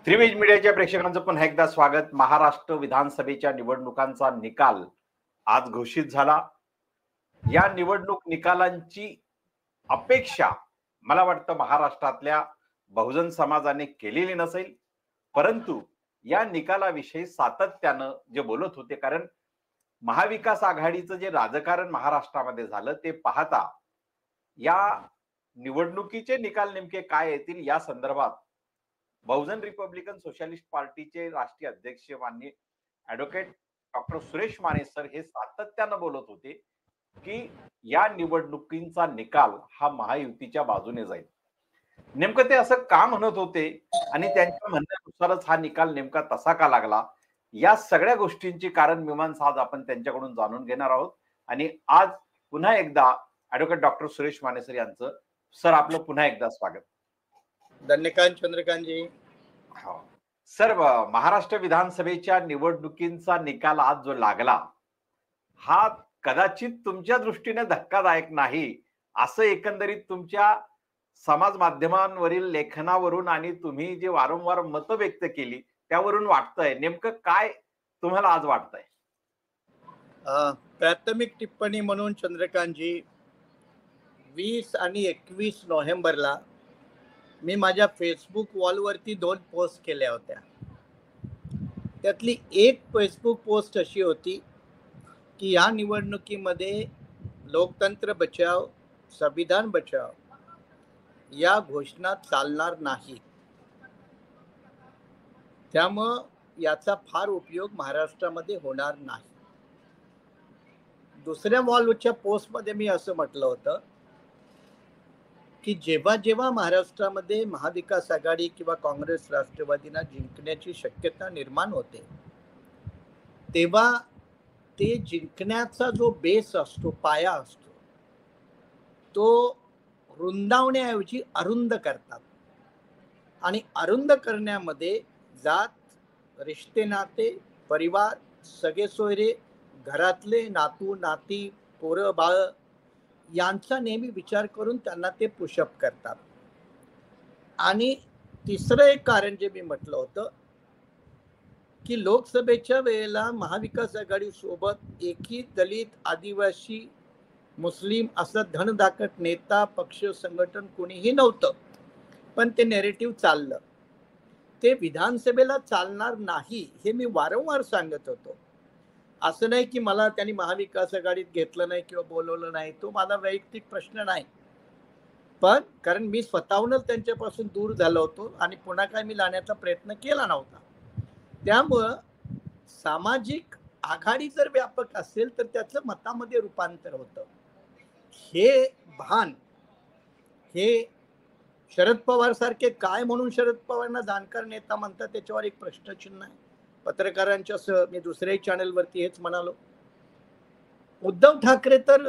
त्रिवेज मीडियाच्या प्रेक्षकांचं पुन्हा एकदा स्वागत. महाराष्ट्र विधानसभेच्या निवडणुकांचा निकाल आज घोषित झाला. या निवडणूक निकालांची अपेक्षा मला वाटतं महाराष्ट्रातल्या बहुजन समाजाने केलेली नसेल, परंतु या निकालाविषयी सातत्यानं जे बोलत होते, कारण महाविकास आघाडीचं जे राजकारण महाराष्ट्रामध्ये झालं ते पाहता या निवडणुकीचे निकाल नेमके काय येतील या संदर्भात बहुजन रिपब्लिकन सोशलिस्ट पार्टीचे राष्ट्रीय अध्यक्ष माननीय advocate doctor Suresh Mane sir हे सातत्यानं बोलत होते की या निवडणुकींचा निकाल हा महायुतीच्या बाजूने जाईल. नेमकं ते असं का म्हणत होते आणि त्यांच्या म्हणण्यानुसारच हा निकाल नेमका तसा का लागला, या सगळ्या गोष्टींची कारण मीमांसा आज आपण त्यांच्याकडून जाणून घेणार आहोत. आणि आज पुन्हा एकदा advocate doctor Suresh Mane sir यांचं सर आपलं पुन्हा एकदा स्वागत. धन्यवाद चंद्रकांतजी. हो सर, महाराष्ट्र विधानसभेच्या निवडणुकींचा निकाल आज जो लागला हा कदाचित तुमच्या दृष्टीने धक्कादायक नाही असं एकंदरीत तुमच्या समाज माध्यमांवरील लेखनावरून आणि तुम्ही जे वारंवार मतं व्यक्त केली त्यावरून वाटतंय. नेमकं काय तुम्हाला आज वाटतंय? प्राथमिक टिप्पणी म्हणून चंद्रकांतजी, 20 आणि 21 नोव्हेंबरला मी माझ्या फेसबुक वॉलवरती 2 पोस्ट केल्या होत्या. त्यातली एक फेसबुक पोस्ट अशी होती की या निवडणुकीमध्ये लोकतंत्र बचाव, संविधान बचाव या घोषणा चालणार नाही, त्यामुळं याचा फार उपयोग महाराष्ट्रामध्ये होणार नाही. दुसऱ्या वॉलच्या पोस्टमध्ये मी असं म्हटलं होतं की जेव्हा जेव्हा महाराष्ट्रामध्ये महाविकास आघाडी किंवा काँग्रेस राष्ट्रवादीला जिंकण्याची शक्यता निर्माण होते तेव्हा ते जिंकण्याचा जो बेस असतो, पाया असतो, तो रुंदावण्याऐवजी अरुंद करतात. आणि अरुंद करण्यामध्ये जात, रिश्ते नाते, परिवार, सगळे सोयरे, घरातले नातू नाती, पोरं बाळ यांचा नेहमी विचार करून त्यांना ते पुशअप करतात. आणि तिसरं एक कारण जे मी म्हटलं होतं की लोकसभेच्या वेळेला महाविकास आघाडी सोबत एकही दलित, आदिवासी, मुस्लिम असं धनदाकट नेता, पक्ष, संघटन कोणीही नव्हतं, पण ते नॅरेटिव्ह चाललं. ते विधानसभेला चालणार नाही हे मी वारंवार सांगत होतो. असं नाही की मला त्यांनी महाविकास आघाडीत घेतलं नाही किंवा बोलवलं नाही, तो माझा वैयक्तिक प्रश्न नाही, पण कारण मी स्वतःहूनच त्यांच्यापासून दूर झालो होतो आणि पुन्हा काय मी लावण्याचा प्रयत्न केला नव्हता. त्यामुळं सामाजिक आघाडी जर व्यापक असेल तर त्याचं मतामध्ये रूपांतर होतं. हे भान हे शरद पवार सारखे काय म्हणून शरद पवारांना जाणकार नेता म्हणतात त्याच्यावर एक प्रश्नचिन्ह आहे. पत्रकारांच्या सह मी दुसऱ्याही चॅनलवरती हेच म्हणालो. उद्धव ठाकरे तर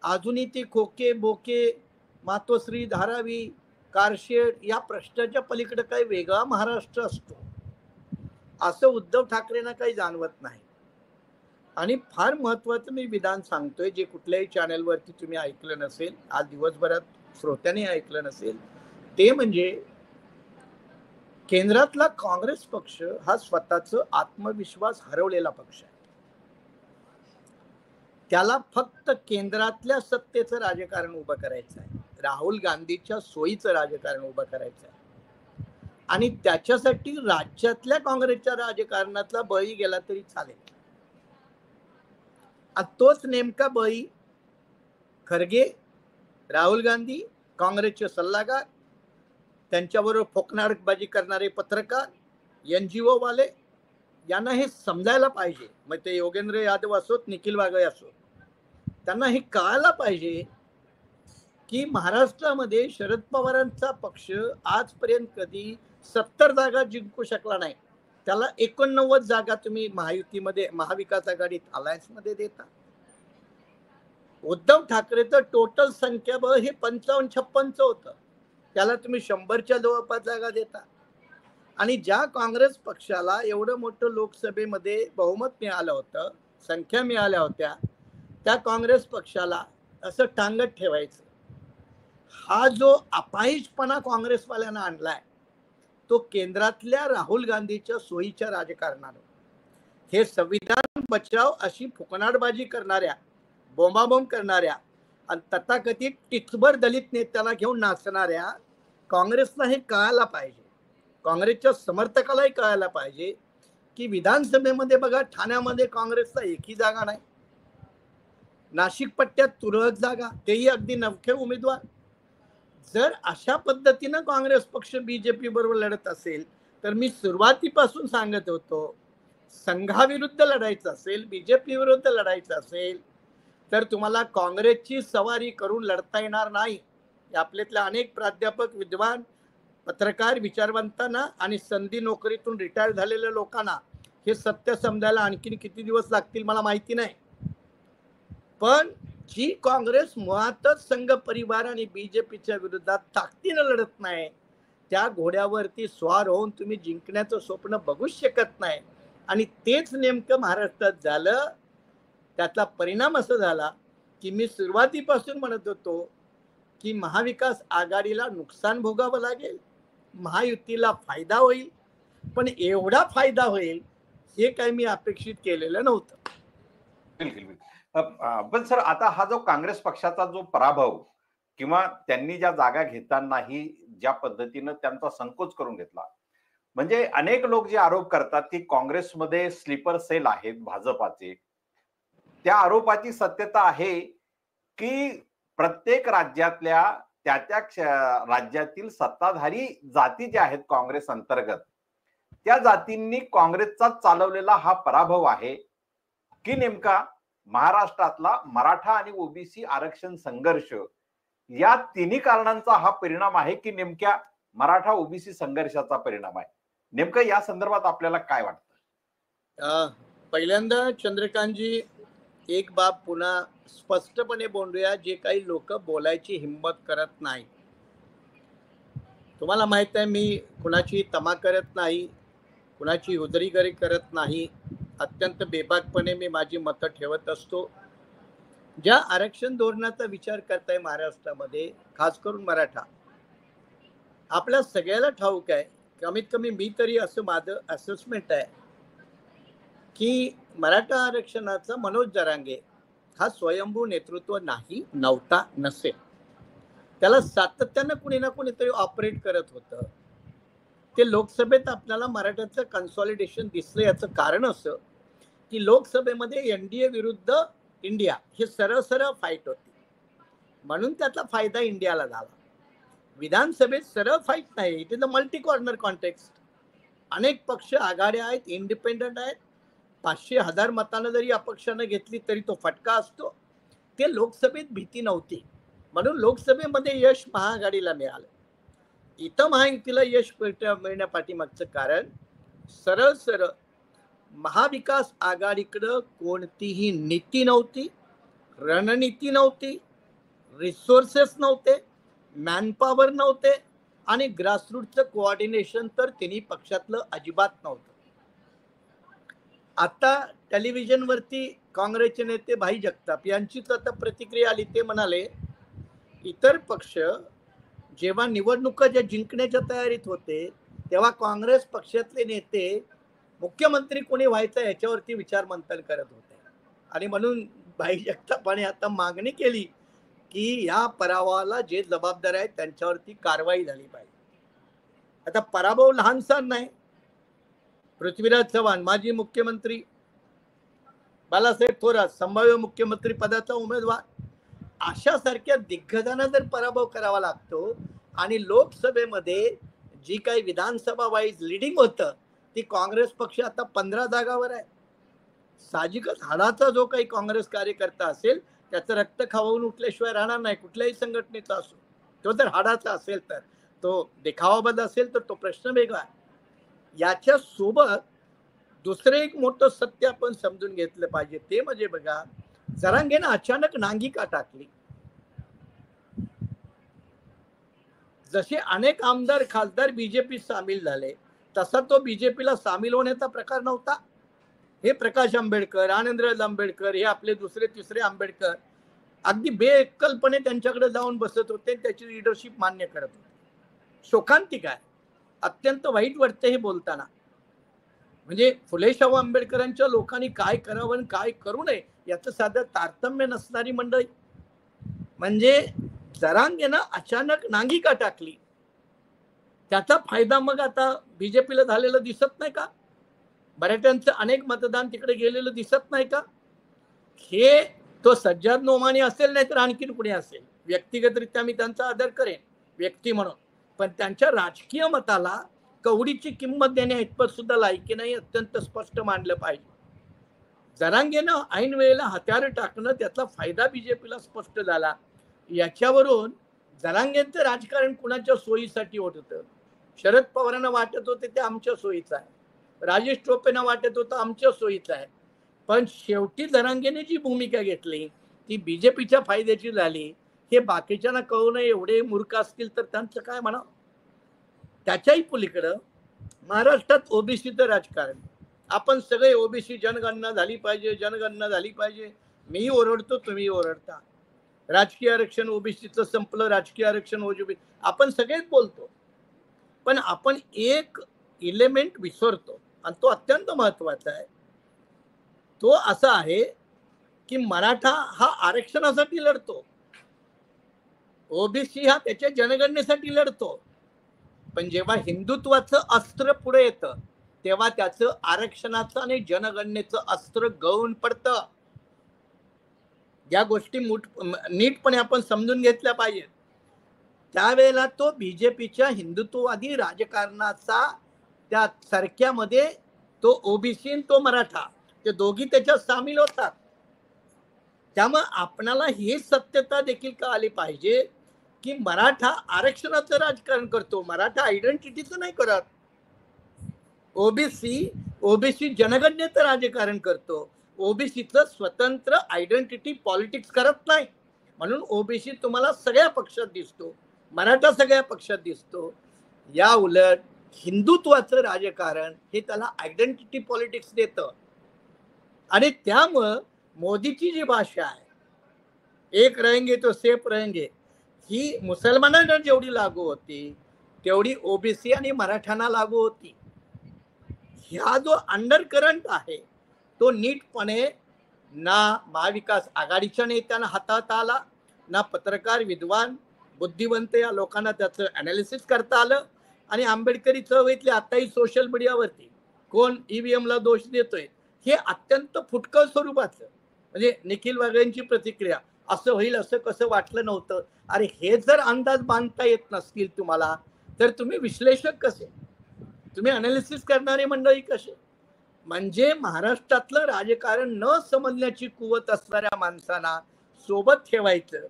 अजूनही ती खोके बोके, मातोश्री, धारावी, कारशेड या प्रश्नाच्या पलीकडे काही वेगळा महाराष्ट्र असतो असं उद्धव ठाकरेंना काही जाणवत नाही. आणि फार महत्वाचं मी विधान सांगतोय, जे कुठल्याही चॅनलवरती तुम्ही ऐकलं नसेल, आज दिवसभरात श्रोत्यांनी ऐकलं नसेल, ते म्हणजे केंद्रातला काँग्रेस पक्ष हा स्वतःचा आत्मविश्वास हरवलेला पक्ष आहे. त्याला फक्त केंद्रातल्या सत्तेचं राजकारण उभं करायचं आहे, राहुल गांधीच्या सोयीचं राजकारण उभं करायचं आहे. आणि त्याच्यासाठी राज्यातल्या काँग्रेसच्या राजकारणातला बळी गेला तरी चालेल. तोच नेमका बळी खरगे, राहुल गांधी, काँग्रेसचे सल्लागार, त्यांच्याबरोबर फोकनाटबाजी करणारे पत्रकार, NGO वाले यांना हे समजायला पाहिजे. मग ते योगेंद्र यादव असोत, निखिल वागळे असोत, त्यांना हे कळायला पाहिजे की महाराष्ट्रामध्ये शरद पवारांचा पक्ष आजपर्यंत कधी 70 जागा जिंकू शकला नाही. त्याला 89 जागा तुम्ही महायुतीमध्ये, महाविकास आघाडीत, अलायन्समध्ये देता. उद्धव ठाकरेचं टोटल संख्याबळ हे 55-56 होतं, त्याला तुम्ही 100च्या जवळपास जागा देता. आणि ज्या काँग्रेस पक्षाला एवढं मोठं लोकसभेमध्ये बहुमत मिळालं होतं, संख्या मिळाल्या होत्या, त्या काँग्रेस पक्षाला असं टांगत ठेवायचं. हा जो अपाहिजपणा काँग्रेसवाल्यांना आणलाय तो केंद्रातल्या राहुल गांधीच्या सोयीच्या राजकारणानं हे संविधान बचाव अशी फुकणाटबाजी करणाऱ्या, बोंबाबोंब करणाऱ्या आणि तथाकथित टिचबर दलित नेत्याला घेऊन नाचणाऱ्या काँग्रेसला हे कळायला पाहिजे, काँग्रेसच्या समर्थकालाही कळायला पाहिजे की विधानसभेमध्ये बघा, ठाण्यामध्ये काँग्रेसला एकही जागा नाही, नाशिक पट्ट्यात तुरळक जागा, तेही अगदी नवखे उमेदवार. जर अशा पद्धतीनं काँग्रेस पक्ष बीजेपी बरोबर लढत असेल तर मी सुरुवातीपासून सांगत होतो, संघाविरुद्ध लढायचं असेल, बीजेपी विरुद्ध लढायचं असेल तर तुम्हाला काँग्रेसची सवारी करून लढता येणार नाही. आपल्यातल्या अनेक प्राध्यापक, विद्वान, पत्रकार, विचारवंतांना आणि संधी नोकरीतून रिटायर झालेल्या लोकांना हे सत्य समजायला आणखीन किती दिवस लागतील मला माहिती नाही. पण जी काँग्रेस मुळातच संघ परिवार आणि बीजेपीच्या विरोधात ताकदीनं लढत नाही, त्या घोड्यावरती स्वार होऊन तुम्ही जिंकण्याचं स्वप्न बघूच शकत नाही. आणि तेच नेमकं महाराष्ट्रात झालं. त्यातला परिणाम असा झाला की मी सुरुवातीपासून म्हणत होतो की महाविकास आघाडीला नुकसान भोगावं लागेल, महायुतीला फायदा होईल, पण एवढा फायदा होईल हे काही मी अपेक्षित केलेलं नव्हतं. बिलकुल. पण सर, आता हा जो काँग्रेस पक्षाचा जो पराभव किंवा त्यांनी ज्या जागा घेतानाही ज्या पद्धतीनं त्यांचा संकोच करून घेतला, म्हणजे अनेक लोक जे आरोप करतात की काँग्रेसमध्ये स्लीपर सेल आहेत भाजपाचे, त्या आरोपाची सत्यता आहे की प्रत्येक राज्यातल्या त्या राज्यातील सत्ताधारी जाती ज्या आहेत काँग्रेस अंतर्गत, त्या जातींनी काँग्रेसचा चालवलेला हा पराभव आहे की नेमका महाराष्ट्रातला मराठा आणि ओबीसी आरक्षण संघर्ष, या तिन्ही कारणांचा हा परिणाम आहे की नेमक्या मराठा ओबीसी संघर्षाचा परिणाम आहे? नेमकं या संदर्भात आपल्याला काय वाटतं? पहिल्यांदा चंद्रकांतजी, एक बाब पुन्हा स्पष्टपणे बोलूया, जे काही लोक बोलायची हिंमत करत नाही. तुम्हाला माहित आहे, मी कुणाची तमा करत नाही, कुणाची उदरीगरी करत नाही. अत्यंत बेबाकपणे मी माझी मतं ठेवत असतो. ज्या आरक्षण धोरणाचा विचार करताय महाराष्ट्रामध्ये, खास करून मराठा, आपल्या सगळ्याला ठाऊक आहे, कमीत कमी मी तरी असं माझं असेसमेंट आहे की मराठा आरक्षणाचा मनोज जरांगे हा स्वयंभू नेतृत्व नाही, नव्हता, नसेल. त्याला सातत्यानं कुणी ना कुणीतरी ऑपरेट करत होतं. ते लोकसभेत आपल्याला मराठ्याचं कन्सॉलिडेशन दिसलं. याचं कारण असं की लोकसभेमध्ये एनडीए विरुद्ध इंडिया हे सरळ सरळ फाईट होती, म्हणून त्याचा फायदा इंडियाला झाला. विधानसभेत सरळ फाईट नाही, it is a multi corner context. अनेक पक्ष आघाड्या आहेत, इंडिपेंडंट आहेत. 500,000 मतानं जरी अपक्षानं घेतली तरी तो फटका असतो. ते लोकसभेत भीती नव्हती, म्हणून लोकसभेमध्ये यश महाआघाडीला मिळालं. इथं महायुतीला यश मिळण्यापाठीमागचं कारण सरळ सरळ महाविकास आघाडीकडं कोणतीही नीती नव्हती, रणनीती नव्हती, रिसोर्सेस नव्हते, मॅनपॉवर नव्हते आणि ग्रासरूटचं कोऑर्डिनेशन तर तिन्ही पक्षातलं अजिबात नव्हतं. आता टेलिव्हिजनवरती काँग्रेसचे नेते भाई जगताप यांचीच आता प्रतिक्रिया आली. ते म्हणाले, इतर पक्ष जेव्हा निवडणुका ज्या जिंकण्याच्या तयारीत होते तेव्हा काँग्रेस पक्षातले नेते मुख्यमंत्री कोणी व्हायचं याच्यावरती विचार मंथन करत होते. आणि म्हणून भाई जगतापाने आता मागणी केली की या पराभवाला जे जबाबदार आहेत त्यांच्यावरती कारवाई झाली पाहिजे. आता पराभव लहानसा नाही. पृथ्वीराज चव्हाण माजी मुख्यमंत्री, बाळासाहेब थोरात संभाव्य मुख्यमंत्री पदाचा उमेदवार, अशासारख्या दिग्गजांना जर पराभव करावा लागतो आणि लोकसभेमध्ये जी काही विधानसभा वाईज लिडिंग होतं ती काँग्रेस पक्ष आता 15 जागावर आहे. साहजिकच हाडाचा जो काही काँग्रेस कार्यकर्ता असेल त्याचं रक्त खवळून उठल्याशिवाय राहणार नाही, कुठल्याही संघटनेचा असो. तो जर हाडाचा असेल तर, तो देखावाबद्ध असेल तर तो प्रश्न वेगळा. याच्या सोबत दुसरं एक मोठं सत्य आपण समजून घेतलं पाहिजे. ते म्हणजे बघा, जरांगेनं अचानक नांगी का टाकली? जसे अनेक आमदार खासदार बीजेपी सामील झाले तसा तो बीजेपीला सामील होण्याचा प्रकार नव्हता. हे प्रकाश आंबेडकर, आनंदराज आंबेडकर, हे आपले दुसरे तिसरे आंबेडकर अगदी बेअक्कलपणे त्यांच्याकडे जाऊन बसत होते, त्याची लिडरशिप मान्य करत होते. शोकांतिक आहे. अत्यंत वाईट वाटतं हे बोलताना. म्हणजे फुले शाहू आंबेडकरांच्या लोकांनी काय करावं आणि काय करू नये याचं साधं तारतम्य नसणारी मंडळी. म्हणजे जरांगेनं अचानक नांगी का टाकली, त्याचा फायदा मग आता बीजेपीला झालेला दिसत नाही का? मराठ्यांचं अनेक मतदान तिकडे गेलेलं दिसत नाही का? हे तो सज्जाद नोमानी असेल नाही तर आणखीन कुणी असेल, व्यक्तिगतरित्या मी त्यांचा आदर करेन व्यक्ती म्हणून, पण त्यांच्या राजकीय मताला कवडीची किंमत देण्या इतपत सुद्धा लायकी नाही, अत्यंत स्पष्ट मांडलं पाहिजे. जरांगेनं ऐन वेळेला हत्यार टाकणं त्याचा फायदा बीजेपीला स्पष्ट झाला. याच्यावरून जरांगेंचं राजकारण कुणाच्या सोयीसाठी होत होतं? शरद पवारांना वाटत होते ते आमच्या सोयीचं आहे, राजेश टोपेंना वाटत होतं आमच्या सोयीचं आहे, पण शेवटी जरांगेने जी भूमिका घेतली ती बीजेपीच्या फायद्याची झाली. हे बाकीच्यांना कळू नये एवढे मूर्ख असतील तर त्यांचं काय म्हणा. त्याच्याही पलीकडं महाराष्ट्रात ओबीसीचं राजकारण, आपण सगळे ओबीसी जनगणना झाली पाहिजे, जनगणना झाली पाहिजे, मी ओरडतो तुम्ही ओरडता. राजकीय आरक्षण ओबीसीचं संपलं, राजकीय आरक्षण ओबीसी, आपण सगळेच बोलतो, पण आपण एक इलेमेंट विसरतो आणि तो अत्यंत महत्वाचा आहे. तो असा आहे की मराठा हा आरक्षणासाठी लढतो, ओबीसी हा त्याच्या जनगणनेसाठी लढतो, पण जेव्हा हिंदुत्वाचं अस्त्र पुढे येतं तेव्हा त्याचं आरक्षणाचं आणि जनगणनेचं अस्त्र गळून पडतं. या गोष्टी नीटपणे आपण समजून घेतल्या पाहिजेत. त्यावेळेला तो बीजेपीच्या हिंदुत्ववादी राजकारणाचा त्या सारख्यामध्ये तो ओबीसी आणि तो मराठा ते दोघी त्याच्यात सामील होतात. त्यामुळे आपणाला ही सत्यता देखील कळाली पाहिजे की मराठा आरक्षणाचं राजकारण करतो, मराठा आयडेंटिटीचं नाही करत. ओबीसी जनगणनेचं राजकारण करतो, ओबीसीचं स्वतंत्र आयडेंटिटी पॉलिटिक्स करत नाही. म्हणून ओबीसी तुम्हाला सगळ्या पक्षात दिसतो, मराठा सगळ्या पक्षात दिसतो. या उलट हिंदुत्वाचं राजकारण हे त्याला आयडेंटिटी पॉलिटिक्स देतं. आणि त्यामुळं मोदीची जी भाषा आहे, एक रहेंगे तो सेफ रहेंगे, ही मुसलमानांना जेवढी लागू होती तेवढी ओबीसी आणि मराठ्यांना लागू होती. ह्या जो अंडर करंट आहे तो नीटपणे ना महाविकास आघाडीच्या नेत्यांना हाताळता आला, ना पत्रकार विद्वान बुद्धिवंत या लोकांना त्याचं अनालिसिस करता आलं. आणि आंबेडकरी चळवळीतले आताही सोशल मीडियावरती कोण ईव्हीएमला दोष देतोय हे अत्यंत फुटकळ स्वरूपाचं. म्हणजे निखिल वागळेंची प्रतिक्रिया, असं होईल असं कसं वाटलं नव्हतं. अरे हे जर अंदाज बांधता येत नसतील तुम्हाला तर तुम्ही विश्लेषक कसे, तुम्ही अनालिसिस करणारे मंडळी कसे? म्हणजे महाराष्ट्रातलं राजकारण न समजण्याची कुवत असणाऱ्या माणसांना सोबत ठेवायचं,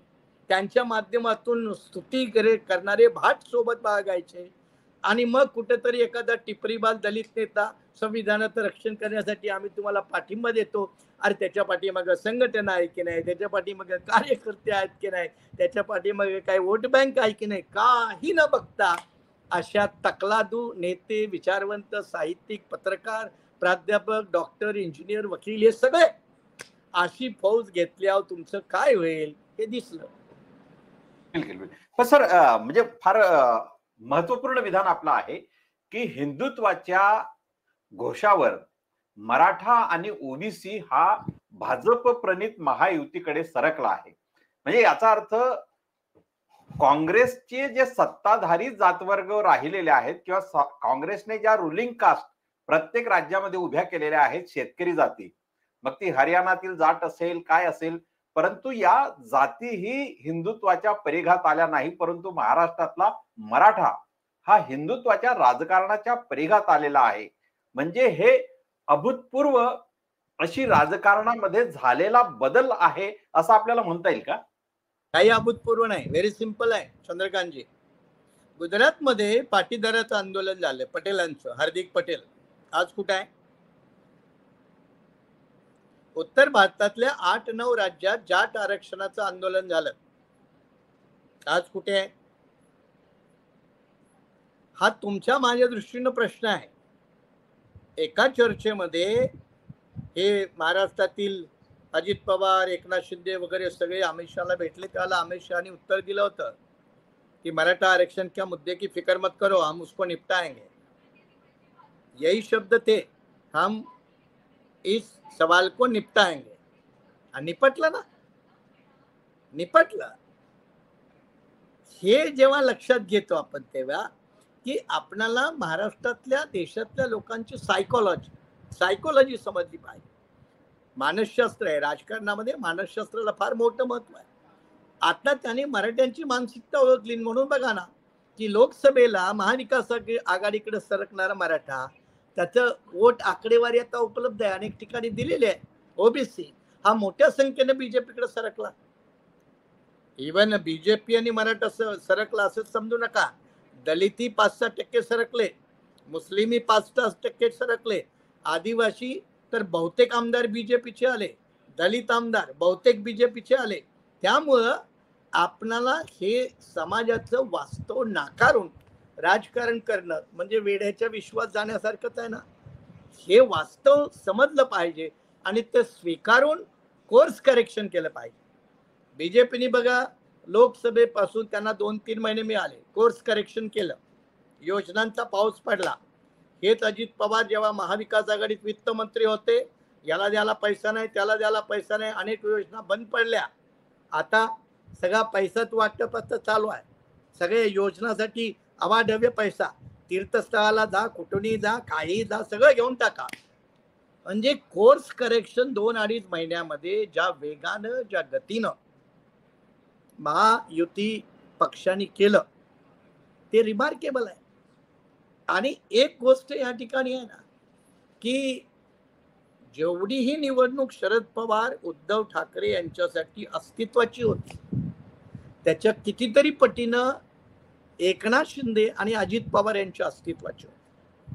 त्यांच्या माध्यमातून स्तुती करणारे भाट सोबत बाळगायचे, आणि मग कुठेतरी एखादा टिपरीबाज दलित नेता संविधानाचं रक्षण करण्यासाठी आम्ही तुम्हाला पाठिंबा देतो, अरे त्याच्या पाठीमागे संघटना आहे की नाही, त्याच्या पाठीमागे कार्यकर्ते आहेत की नाही, त्याच्या पाठीमागे काही वोट बँक आहे की नाही, काही न बघता अशा तकलादू नेते, विचारवंत, साहित्यिक, पत्रकार, प्राध्यापक, डॉक्टर, इंजिनियर, वकील हे सगळे अशी फौज घेतल्यावर तुमचं काय होईल हे दिसलं. पण सर म्हणजे फार महत्वपूर्ण विधान आपलं आहे की हिंदुत्वाच्या घोषावर मराठा आणि ओबीसी हा भाजप प्रणित महायुतीकडे सरकला आहे. म्हणजे याचा अर्थ काँग्रेसचे जे सत्ताधारी जातवर्ग राहिलेले आहेत किंवा काँग्रेसने ज्या रुलिंग कास्ट प्रत्येक राज्यामध्ये उभ्या केलेल्या आहेत, शेतकरी जाती, मग ती हरियाणातील जाट असेल काय असेल, परंतु या जातीही हिंदुत्वाच्या परिघात आल्या नाही, परंतु महाराष्ट्रातला मराठा हा हिंदुत्वाच्या राजकारणाच्या परिघात आलेला आहे. म्हणजे हे अभूतपूर्व अशी राजकारणामध्ये झालेला बदल आहे असं आपल्याला म्हणता येईल का? काही अभूतपूर्व नाही, व्हेरी सिंपल आहे चंद्रकांतजी. गुजरातमध्ये पाटीदाराचं आंदोलन झालं, पटेलांचं, हार्दिक पटेल आज कुठे आहे? उत्तर भारतातल्या 8-9 राज्यात जाट आरक्षणाचं आंदोलन झालं, आज कुठे आहे? हा तुमच्या माझ्या दृष्टीनं प्रश्न आहे. एका चर्चेमध्ये हे महाराष्ट्रातील अजित पवार, एकनाथ शिंदे वगैरे सगळे अमित शहाला भेटले, त्याला अमित शहानी उत्तर दिलं होतं कि मराठा आरक्षण क्या मुद्दे की फिक्र मत करो, हम उसको निपटाएंगे, यही शब्द थे, हम इस सवाल को निपटाएंगे. निपटलं ना, निपटलं. हे जेव्हा लक्षात घेतो आपण तेव्हा की आपणाला महाराष्ट्रातल्या देशातल्या लोकांची सायकोलॉजी समजली पाहिजे. मानसशास्त्र आहे, राजकारणामध्ये मानसशास्त्राला फार मोठं महत्व आहे. आता त्याने मराठ्यांची मानसिकता ओळखली. म्हणून बघा ना की लोकसभेला महाविकास आघाडीकडे सरकणारा मराठा, त्याचं वोट आकडेवारी आता उपलब्ध आहे, अनेक ठिकाणी दिलेली आहे. ओबीसी हा मोठ्या संख्येने बीजेपीकडे सरकला. इवन बीजेपी आणि मराठा सरकला असं समजू नका. दलिती 5-6% सरकले, मुस्लिमी 5-6% सरकले, आदिवासी तर बहुतेक आमदार बीजेपीचे आले, दलित आमदार बहुतेक बीजेपीचे आले. त्यामुळं आपणाला हे समाजाचं वास्तव नाकारून राजकारण करणं म्हणजे वेड्याच्या विश्वास जाण्यासारखंच आहे ना. हे वास्तव समजलं पाहिजे आणि ते स्वीकारून कोर्स करेक्शन केलं पाहिजे. बीजेपीने बघा लोकसभेपासून त्यांना 2-3 महिने मिळाले, कोर्स करेक्शन केलं, योजनांचा पाऊस पडला. हेच अजित पवार जेव्हा महाविकास आघाडीत वित्तमंत्री होते, याला द्यायला पैसा नाही, त्याला द्यायला पैसा नाही, अनेक योजना बंद पडल्या. आता सगळा पैसाच वाटपाचं चालू आहे. सगळे योजनासाठी अवाढव्य पैसा, तीर्थस्थळाला जा, कुठूनही जा, काही जा, सगळं घेऊन टाका. म्हणजे कोर्स करेक्शन 2-2.5 महिन्यामध्ये ज्या वेगानं ज्या गतीनं महायुती पक्षाने केलं ते रिमार्केबल आहे. आणि एक गोष्ट या ठिकाणी आहे ना की जेवढी ही निवडणूक शरद पवार उद्धव ठाकरे यांच्यासाठी अस्तित्वाची होती, त्याच्या कितीतरी पटीनं एकनाथ शिंदे आणि अजित पवार यांच्या अस्तित्वाची होती.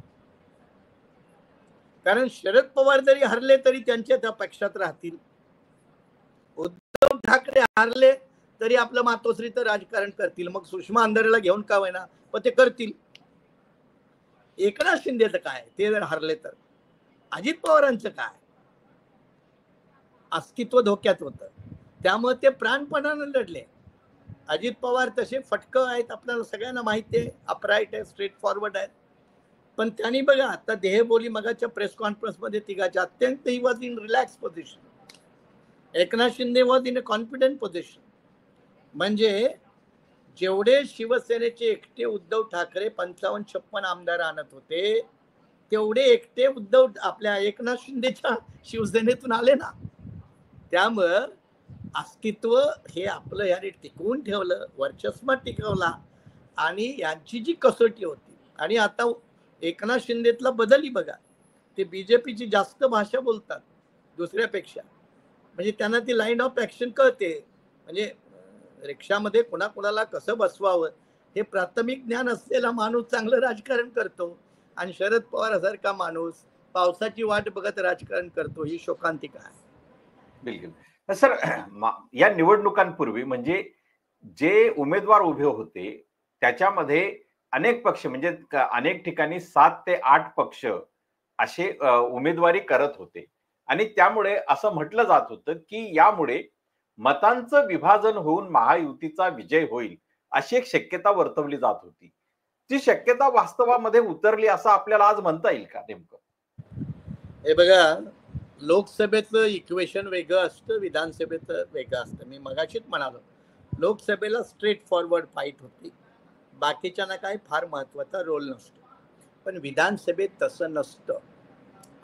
कारण शरद पवार जरी हरले तरी त्यांच्या त्या पक्षात राहतील, उद्धव ठाकरे हरले तरी आपलं मातोश्रीचं राजकारण करतील, मग सुषमा अंधारेला घेऊन का होईना पण ते करतील. एकनाथ शिंदेचं काय, ते जर हरले तर अजित पवारांचं काय, अस्तित्व धोक्यात होतं. त्यामुळे ते प्राणपणाने लढले. अजित पवार तसे फटकं आहेत, आपल्याला सगळ्यांना माहिती आहे, अपराईट आहे, स्ट्रेट फॉरवर्ड आहेत. पण त्यांनी बघा आता देहबोली मगाच्या प्रेस कॉन्फरन्स मध्ये तिघाच्या अत्यंत he was in relax position. Eknath Shinde was in a confident position. म्हणजे जेवढे शिवसेनेचे एकटे उद्धव ठाकरे 55-56 आमदार आणत होते, तेवढे एकटे उद्धव आपल्या एकनाथ शिंदेच्या शिवसेनेतून आले ना. त्यामुळं अस्तित्व हे आपलं याने टिकवून ठेवलं, वर्चस्व टिकवला. आणि यांची जी कसोटी होती, आणि आता एकनाथ शिंदेतला बदलही बघा, ते बीजेपीची जास्त भाषा बोलतात दुसऱ्यापेक्षा. म्हणजे त्यांना ती लाईन ऑफ ऍक्शन कळते. म्हणजे रिक्षामध्ये कोणाकोणाला कसं बसवावं हे प्राथमिक ज्ञान असलेला माणूस चांगलं राजकारण करतो, आणि शरद पवार सारखा माणूस पावसाची वाट बघत राजकारण करतो, ही शोकांतिका आहे. बिलकुल सर. या निवडणुकांपूर्वी म्हणजे जे उमेदवार उभे होते त्याच्यामध्ये अनेक पक्ष म्हणजे अनेक ठिकाणी 7 ते 8 पक्ष असे उमेदवारी करत होते. आणि त्यामुळे असं म्हटलं जात होतं की यामुळे मतांचं विभाजन होऊन महायुतीचा विजय होईल अशी एक शक्यता वर्तवली जात होती. ती शक्यता वास्तवामध्ये उतरली असं आपल्याला आज म्हणता येईल का नेमकं? हे बघा, लोकसभेचं इक्वेशन वेगळं असतं, विधानसभेचं वेगळं असतं. मी मगाशीच म्हणालो, लोकसभेला स्ट्रेट फॉरवर्ड फाईट होती, बाकीच्यांना काही फार महत्वाचा रोल नसतो. पण विधानसभेत तसं नसतं.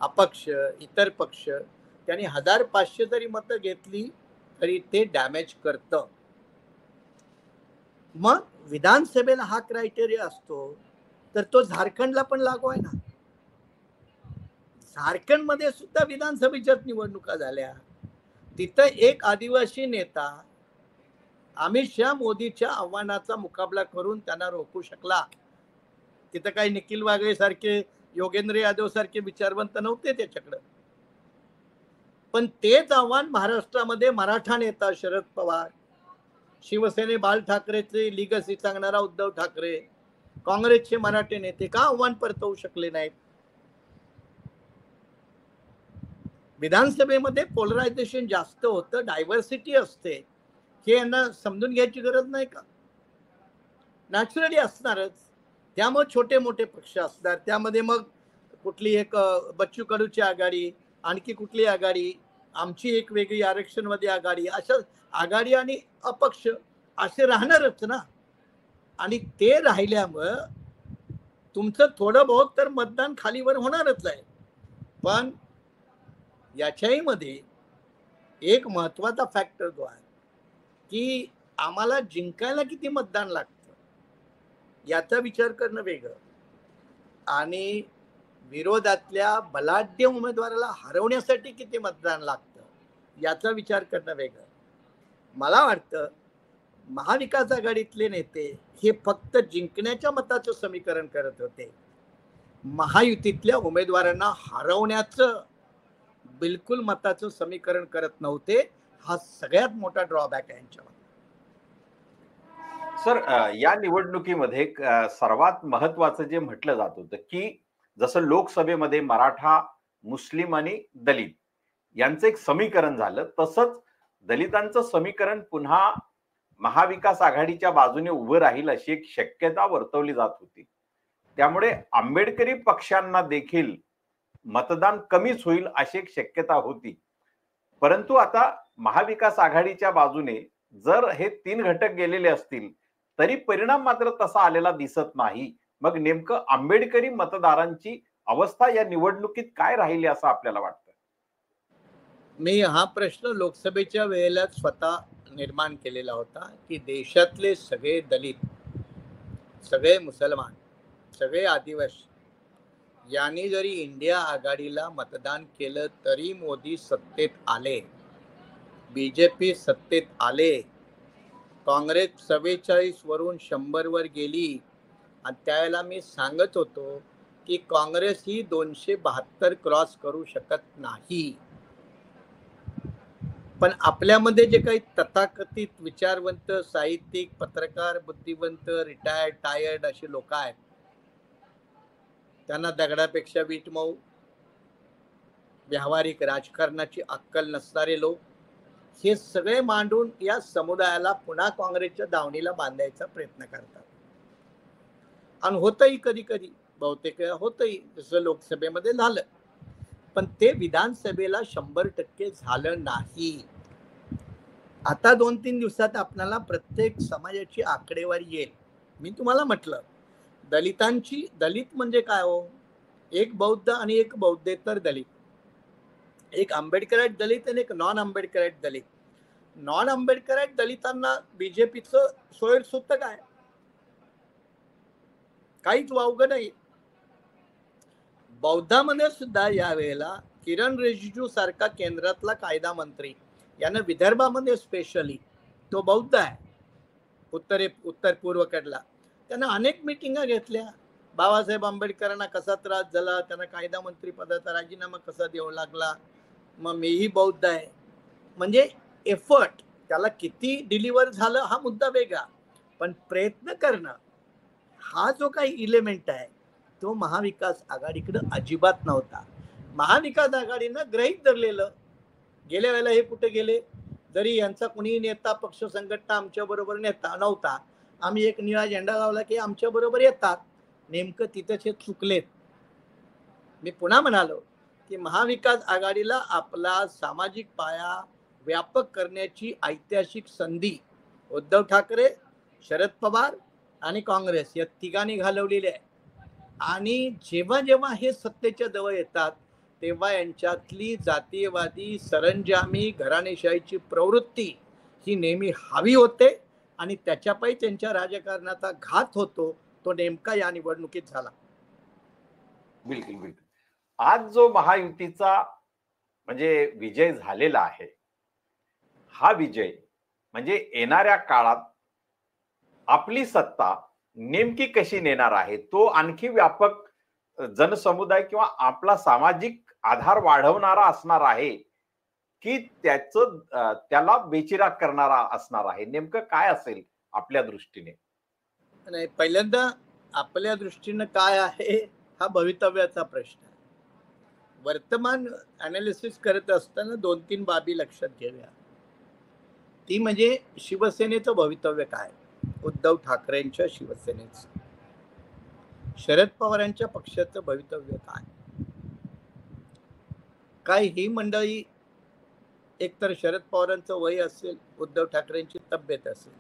अपक्ष, इतर पक्ष त्यांनी 1500 जरी मतं घेतली तरी ते डॅमेज करतं. मग विधानसभेला हा क्रायटेरिया असतो, तर तो झारखंडला पण लागू आहे ना. झारखंडमध्ये सुद्धा विधानसभेच्याच निवडणुका झाल्या. तिथं एक आदिवासी नेता अमित शहा मोदीच्या आव्हानाचा मुकाबला करून त्यांना रोखू शकला. तिथं काही निखिल वागळे सारखे, योगेंद्र यादव सारखे विचारवंत नव्हते त्याच्याकडे. पण तेच आव्हान महाराष्ट्रामध्ये मराठा नेता शरद पवार, शिवसेने बाळ ठाकरेचे लिगसी सांगणारा उद्धव ठाकरे, काँग्रेसचे मराठे नेते का आव्हान परतवू शकले नाहीत? विधानसभेमध्ये पोलरायझेशन जास्त होतं, डायव्हर्सिटी असते, हे यांना समजून घ्यायची गरज नाही का? नॅचरली असणारच. त्यामुळे छोटे मोठे पक्ष असणार, त्यामध्ये मग कुठली एक बच्चू कडूची आघाडी, आणखी कुठली आघाडी, आमची एक वेगळी आरक्षणवादी आघाडी, अशा आघाडी आणि अपक्ष असे राहणारच ना. आणि ते राहिल्यामुळं तुमचं थोडं बहुत तर मतदान खालीवर होणारच आहे. पण याच्याही मध्ये एक महत्वाचा फॅक्टर जो आहे की आम्हाला जिंकायला किती मतदान लागतं याचा विचार करणं वेगळं आणि विरोधातल्या बलाढ्य उमेदवाराला हरवण्यासाठी किती मतदान लागतं याचा विचार करणं वेगळं. मला वाटतं महाविकास आघाडीतले नेते हे फक्त जिंकण्याच्या मताचं समीकरण करत होते, महायुतीतल्या उमेदवारांना हरवण्याचं बिलकुल मताचं समीकरण करत नव्हते. हा सगळ्यात मोठा ड्रॉबॅक आहे यांच्यावर. सर, या निवडणुकीमध्ये सर्वात महत्वाचं जे म्हटलं जात होतं की जसं लोकसभेमध्ये मराठा, मुस्लिम आणि दलित यांचं एक समीकरण झालं, तसंच दलितांचं समीकरण पुन्हा महाविकास आघाडीच्या बाजूने उभं राहील अशी एक शक्यता वर्तवली जात होती. त्यामुळे आंबेडकरी पक्षांना देखील मतदान कमीच होईल अशी एक शक्यता होती. परंतु आता महाविकास आघाडीच्या बाजूने जर हे 3 घटक गेलेले असतील तरी परिणाम मात्र तसा आलेला दिसत नाही. मग नेमकं आंबेडकरी मतदारांची अवस्था या निवडणुकीत काय राहिली असं आपल्याला वाटतं? मी हा प्रश्न लोकसभेच्या वेळेला स्वतः निर्माण केलेला होता की देशातले सगळे दलित, सगळे मुसलमान, सगळे आदिवासी यांनी जरी इंडिया आघाडीला मतदान केलं तरी मोदी सत्तेत आले, बीजेपी सत्तेत आले, काँग्रेस 44 वरून 100 वर गेली. आणि त्यावेळेला मी सांगत होतो की काँग्रेस ही 272 क्रॉस करू शकत नाही. पण आपल्यामध्ये जे काही तथाकथित विचारवंत, साहित्यिक, पत्रकार, बुद्धिवंत, रिटायर्ड, टायर्ड असे लोक आहेत, त्यांना दगडापेक्षा वीट मऊ, व्यावहारिक राजकारणाची अक्कल नसणारे लोक हे सगळे मांडून या समुदायाला पुन्हा काँग्रेसच्या दावणीला बांधायचा प्रयत्न करतात. आणि होतही कधी कधी, बहुतेक वेळा होतही, जसं लोकसभेमध्ये झालं. पण ते विधानसभेला 100% झालं नाही. आता 2-3 दिवसात आपल्याला प्रत्येक समाजाची आकडेवारी येईल. मी तुम्हाला म्हटलं दलित म्हणजे काय हो, एक बौद्ध आणि एक बौद्धेतर दलित, एक आंबेडकराईट दलित आणि एक नॉन आंबेडकराईट दलित. नॉन आंबेडकराईट दलितांना बीजेपीचं सोयीसुद्धा काय, काहीच वावगं नाही. बौद्धामध्ये सुद्धा यावेळेला किरण रिजिजू सारखा केंद्रातला कायदा मंत्री, यानं विदर्भामध्ये स्पेशली, तो बौद्ध आहे, उत्तर पूर्वकडला, त्यानं अनेक मिटिंगा घेतल्या. बाबासाहेब आंबेडकरांना कसा त्रास झाला, त्यांना कायदा मंत्री पदाचा राजीनामा कसा द्यावा लागला, मग मीही बौद्ध आहे. म्हणजे एफर्ट त्याला किती डिलिव्हर झालं हा मुद्दा वेगळा, पण प्रयत्न करणं हा जो काही इलेमेंट आहे तो महाविकास आघाडीकडे अजिबात नव्हता. महाविकास आघाडीनं गृहीत धरलेलं, गेल्या वेळेला हे कुठे गेले, जरी यांचा कुणी नेता, पक्ष संघटना आमच्या बरोबर नेता नव्हता, आम्ही एक निळा झेंडा लावला की आमच्या बरोबर येतात. नेमकं तिथेच हे चुकलेत. मी पुन्हा म्हणालो की महाविकास आघाडीला आपला सामाजिक पाया व्यापक करण्याची ऐतिहासिक संधी उद्धव ठाकरे, शरद पवार आणि काँग्रेस या तिघांनी घालवलेली आहे. आणि जेव्हा जेव्हा हे सत्तेच्या जवळ येतात तेव्हा यांच्यातली जातीयवादी, सरंजामी, घराणेशाहीची प्रवृत्ती ही नेहमी हावी होते आणि त्याच्यापायी त्यांच्या राजकारणाचा घात होतो. तो नेमका या निवडणुकीत झाला. बिलकुल बिलकुल. आज जो महायुतीचा म्हणजे विजय झालेला आहे, हा विजय म्हणजे येणाऱ्या काळात आपली सत्ता नेमकी कशी नेणार आहे, तो आणखी व्यापक जनसमुदाय किंवा आपला सामाजिक आधार वाढवणारा असणार आहे की त्याला बेचिराग करणारा असणार आहे, नेमकं काय असेल आपल्या दृष्टीने? नाही, पहिल्यांदा आपल्या दृष्टीनं काय आहे हा भवितव्याचा प्रश्न आहे. वर्तमान अनालिसिस करत असताना 2-3 बाबी लक्षात घेऊया. ती म्हणजे शिवसेनेचं भवितव्य काय. उद्धव ठाकरेंच्या शिवसेनेचं, शरद पवारांच्या पक्षाचं भवितव्य काय ही मंडळी, एकतर शरद पवारांचं वय असेल, उद्धव ठाकरेंची तब्येत असेल,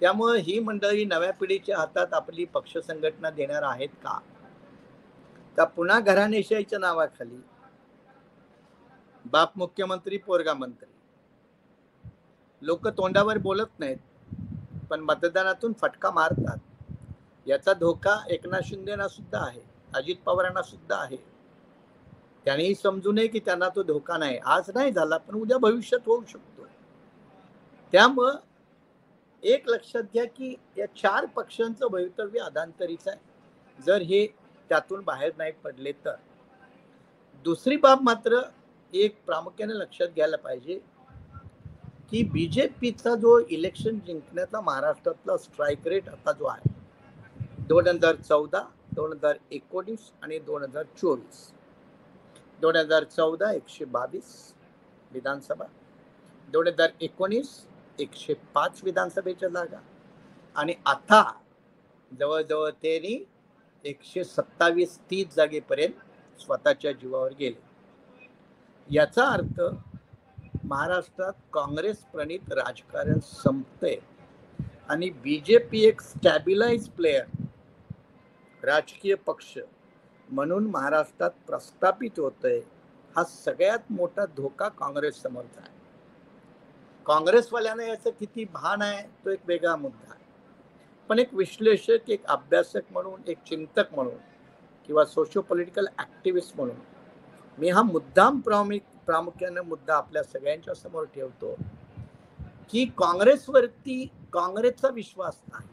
त्यामुळे ही मंडळी नव्या पिढीच्या हातात आपली पक्ष संघटना देणार आहेत का पुन्हा घराणेशाहीच्या नावाखाली बाप मुख्यमंत्री पोरगा मंत्री, लोक तोंडावर बोलत नाहीत पण मतदानातून फटका मारतात. याचा धोका एकनाथ शिंदेना सुद्धा आहे, अजित पवारांना सुद्धा आहे. त्यांनी समजू नये की त्यांना तो धोका नाही, आज नाही झाला पण उद्या भविष्यात होऊ शकतो. त्यामुळं एक लक्षात घ्या की या 4 पक्षांचं भवितव्य अधांतरीच आहे, जर हे त्यातून बाहेर नाही पडले तर. दुसरी बाब मात्र एक प्रामुख्याने लक्षात घ्यायला पाहिजे की बीजेपीचा जो इलेक्शन जिंकण्याचा महाराष्ट्रातला स्ट्राईक रेट आता जो आहे 2014, 2019 आणि 2024, 2014 122 विधानसभा, 2019 105 विधानसभेच्या जागा आणि आता जवळजवळ त्यांनी 127-30 जागेपर्यंत स्वतःच्या जीवावर गेले. याचा अर्थ महाराष्ट्रात काँग्रेस प्रणित राजकारण संपते आणि बीजेपी एक स्टॅबिलाइज प्लेयर, राजकीय पक्ष म्हणून महाराष्ट्रात प्रस्थापित होतोय. हा सगळ्यात मोठा धोका काँग्रेस समोरचा आहे. काँग्रेसवाल्यांना याचं किती भान आहे तो एक वेगळा मुद्दा आहे, पण एक विश्लेषक, एक अभ्यासक म्हणून, एक चिंतक म्हणून किंवा सोशो पॉलिटिकल ऍक्टिव्हिस्ट म्हणून मी हा मुद्दाम प्रामुख्याने मुद्दा आपल्या सगळ्यांच्या समोर ठेवतो की काँग्रेसवरती काँग्रेसचा विश्वास नाही